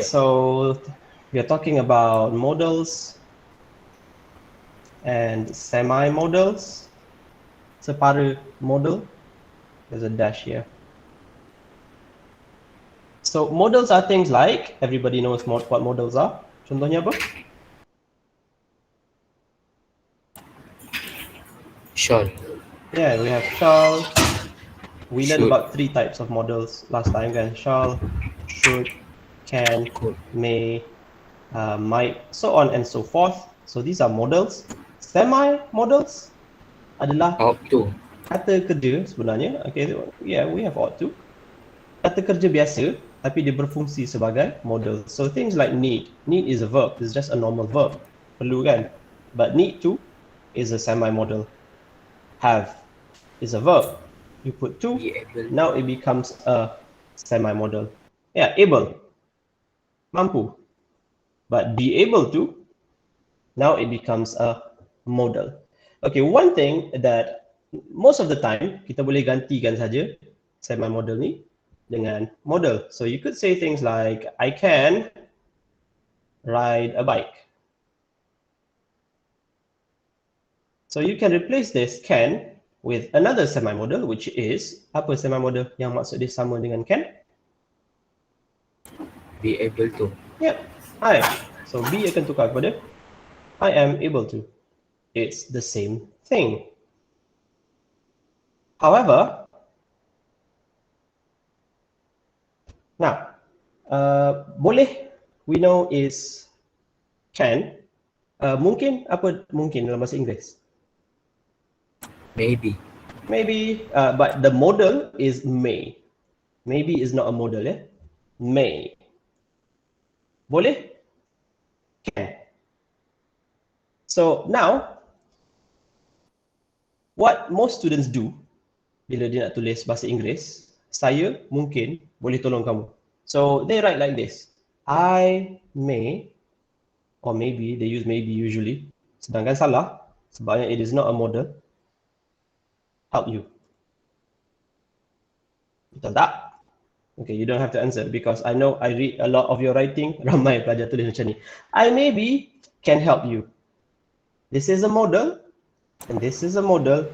So we are talking about modals and semi-modals. Separa modal. There's a dash here. So modals are things like, everybody knows what modals are. Contohnya apa? Shall. Yeah, we have shall. We learned Should. about 3 types of modals last time kan. Shall, should, can, Could. may, might, so on and so forth. So these are modals. Semi-modals adalah Ought to. kata kerja sebenarnya. Okay, yeah, we have ought to. Kata kerja biasa, tapi dia berfungsi sebagai modal. So things like need. Need is a verb. It's just a normal verb. Perlu kan? But need to is a semi-modal. Have is a verb. You put to, Be able. now it becomes a semi-modal. Yeah, able. Mampu. But be able to, now it becomes a modal. Okay, one thing that most of the time kita boleh gantikan saja semi-modal ni dengan modal. So you could say things like, I can ride a bike. So you can replace this can with another semi-modal, which is, apa semi-modal yang maksud dia sama dengan can? Be able to. Yep, I. So be akan tukar kepada I am able to. It's the same thing. However, now, boleh we know is can. Mungkin apa mungkin dalam bahasa Inggeris? Maybe. Maybe, but the modal is may. Maybe is not a modal, yeah? May. Boleh? Can. So now, what most students do bila dia nak tulis bahasa Inggeris, saya mungkin boleh tolong kamu. So they write like this. I may, or maybe, they use maybe usually. Sedangkan salah, sebabnya it is not a modal. Help you. Betul tak? Okay, you don't have to answer because I know I read a lot of your writing. Ramai pelajar tulis macam ni. I maybe can help you. This is a modal and this is a modal.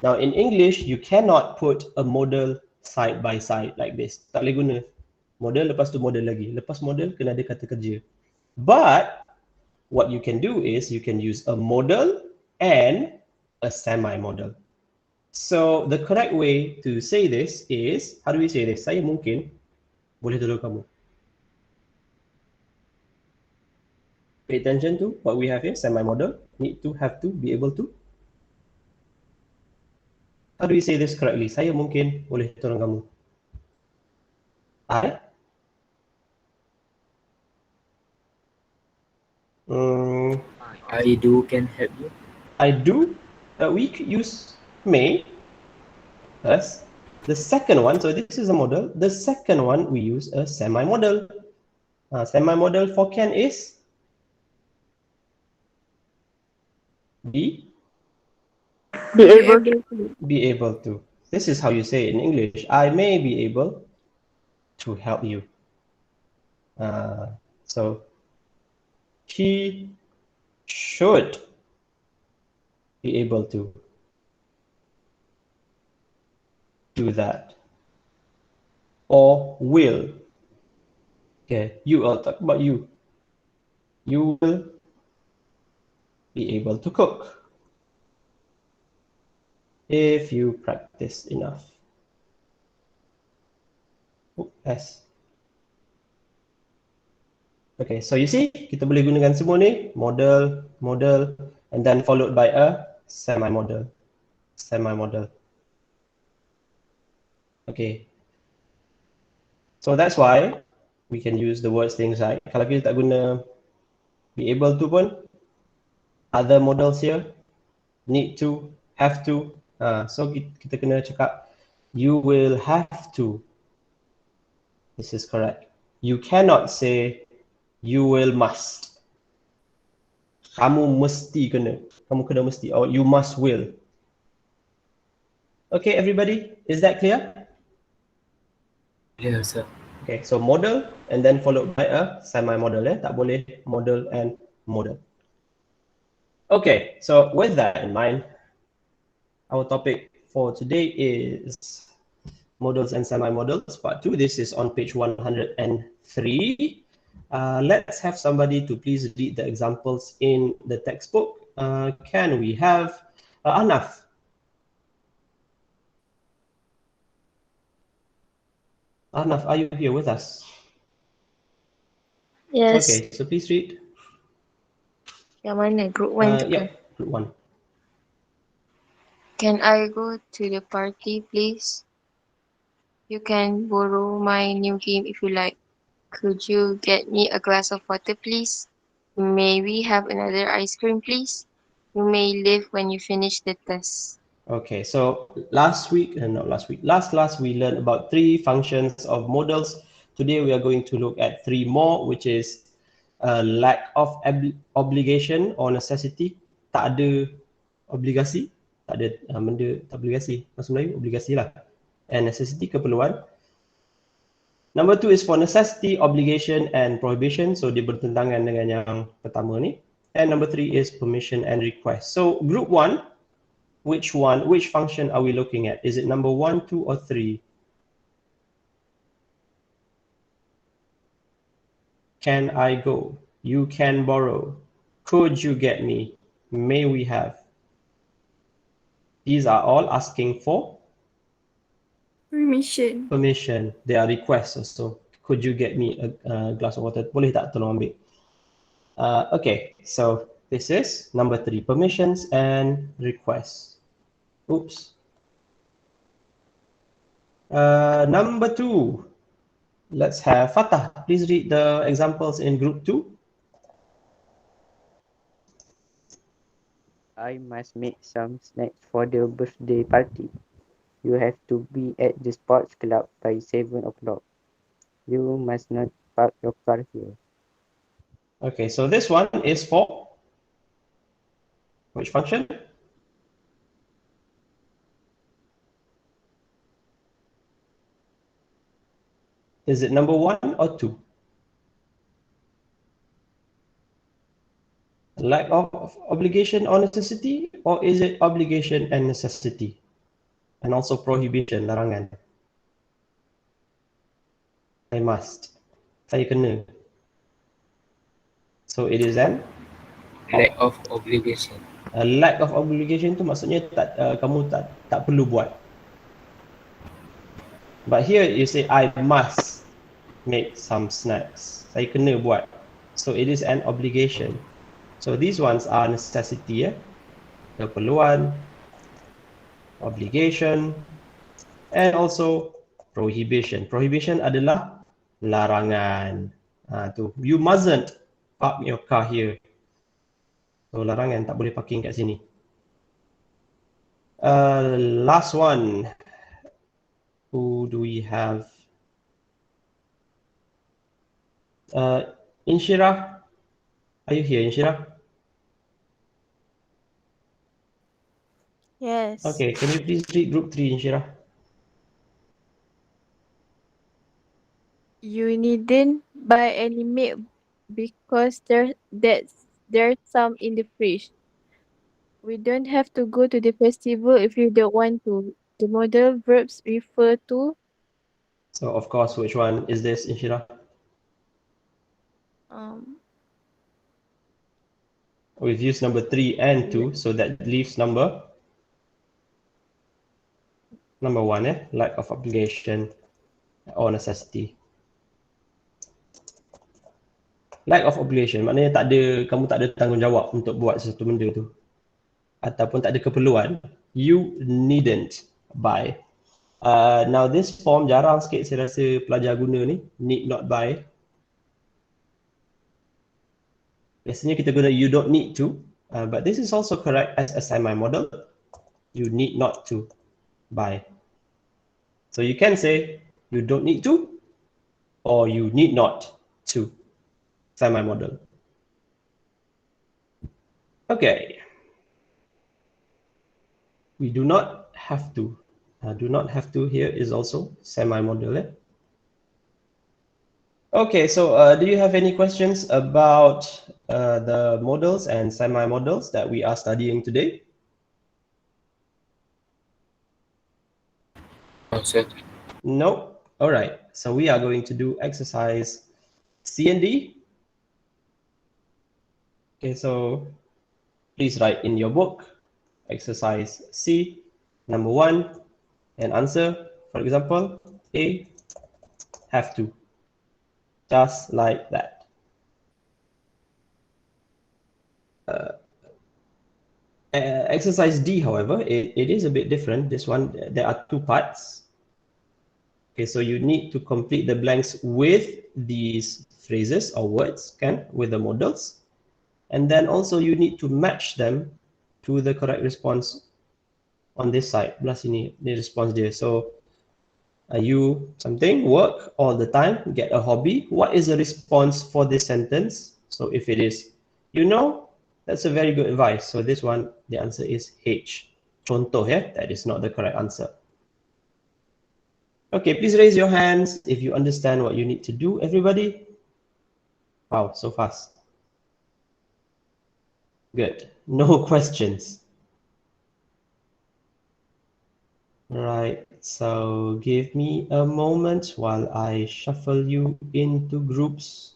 Now in English, you cannot put a modal side by side like this. Tak boleh guna. Modal lepas tu modal lagi. Lepas modal kena ada kata kerja. But what you can do is you can use a modal and a semi-modal. So the correct way to say this is, how do we say this? Saya mungkin boleh tolong kamu. Pay attention to what we have here, semi-modal, need to, have to, be able to. How do we say this correctly? Saya mungkin boleh tolong kamu. I? I do can help you. I do. We could use may as the second one. So this is a modal. The second one we use a semi-modal. Semi-modal for can is be Be able to. be able to. This is how you say it in English. I may be able to help you. So he should be able to do that. Or will. Okay, I'll talk about you. You will be able to cook if you practice enough. S. Okay, so you see, kita boleh gunakan semua ni, modal, and then followed by a semi-modal. Semi-modal. Okay. So that's why we can use the words things like, kalau kita tak guna be able to pun, other modals here, need to, have to. So kita kena cakap, you will have to. This is correct. You cannot say, you will must. Kamu mesti kena. Kamu kena mesti. Or you must will. Okay, everybody? Is that clear? Yes, sir. Okay, so modal and then followed by a semi-modal. Tak boleh modal and modal. Okay, so with that in mind, our topic for today is modals and semi-modals, part 2. This is on page 103. Let's have somebody to please read the examples in the textbook. Can we have Anaf? Arnaf, are you here with us? Yes. Okay, so please read. Yang mana? Group 1 tu ke? Yeah, group 1. Can I go to the party, please? You can borrow my new game if you like. Could you get me a glass of water, please? May we have another ice cream, please? You may leave when you finish the test. Okay, so last class we learned about 3 functions of modals. Today we are going to look at 3 more, which is lack of obligation or necessity. Tak ada obligasi, tak ada benda, tak obligasi. Maksud Melayu, obligasi lah. And necessity, keperluan. Number 2 is for necessity, obligation, and prohibition. So dia bertentangan dengan yang pertama ni. And number 3 is permission and request. So group 1, which function are we looking at? Is it number 1, 2, or 3? Can I go? You can borrow. Could you get me? May we have? These are all asking for permission. They are requests also. Could you get me a glass of water? Boleh tak tolong ambil? Okay, so this is number 3, permissions and requests. Oops. Number 2, let's have Fatah. Please read the examples in group 2. I must make some snacks for the birthday party. You have to be at the sports club by 7 o'clock. You must not park your car here. Okay, so this one is for which function? Is it number 1 or 2? Lack of obligation or necessity, or is it obligation and necessity? And also prohibition, larangan. I must. Saya kena. So it is an Lack of obligation. lack of obligation tu maksudnya kamu tak perlu buat. But here you say I must make some snacks. Saya kena buat. So it is an obligation. So these ones are necessity, keperluan, obligation, and also prohibition. Prohibition adalah larangan. Tu, you mustn't park your car here. So larangan, tak boleh parking kat sini. Last one. Who do we have? Inshira, are you here, Inshira? Yes. Okay, can you please read group 3, Inshira? You needn't buy any milk because there's some in the fridge. We don't have to go to the festival if you don't want to. The modal verbs refer to So of course, which one is this, Inshira? We've used number 3 and 2, so that leaves number 1, lack of obligation or necessity. Lack of obligation maknanya kamu tak ada tanggungjawab untuk buat sesuatu benda tu, ataupun tak ada keperluan. You needn't buy. Now this form jarang sikit saya rasa pelajar guna ni, need not buy. Biasanya kita guna you don't need to, but this is also correct as a semi-modal. You need not to buy. So you can say you don't need to or you need not to, semi-modal. Okay. We do not have to. Do not have to here is also semi-modal. Okay, so do you have any questions about the modals and semi-modals that we are studying today? No, sir. No? All right, so we are going to do exercise C and D. Okay, so please write in your book, exercise C, number 1, and answer. For example, A, have to. Just like that. Exercise D, however, it is a bit different. This one, there are 2 parts. Okay, so you need to complete the blanks with these phrases or words, can, with the modals. And then also you need to match them to the correct response on this side. Belah sini, the response dia. So, you something, work all the time, get a hobby. What is the response for this sentence? So if it is, you know, that's a very good advice. So this one, the answer is H. Contoh, yeah, that is not the correct answer. Okay, please raise your hands if you understand what you need to do, everybody. Wow, so fast. Good. No questions. Right, so give me a moment while I shuffle you into groups.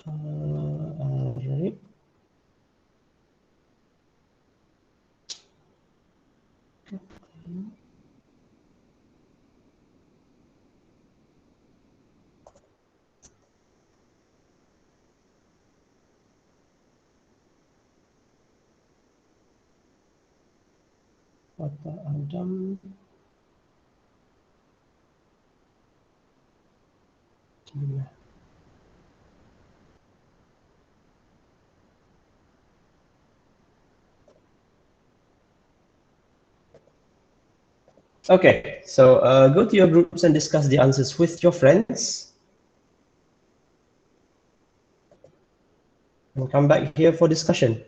All right. Kata Adam. Okay, so go to your groups and discuss the answers with your friends. And come back here for discussion.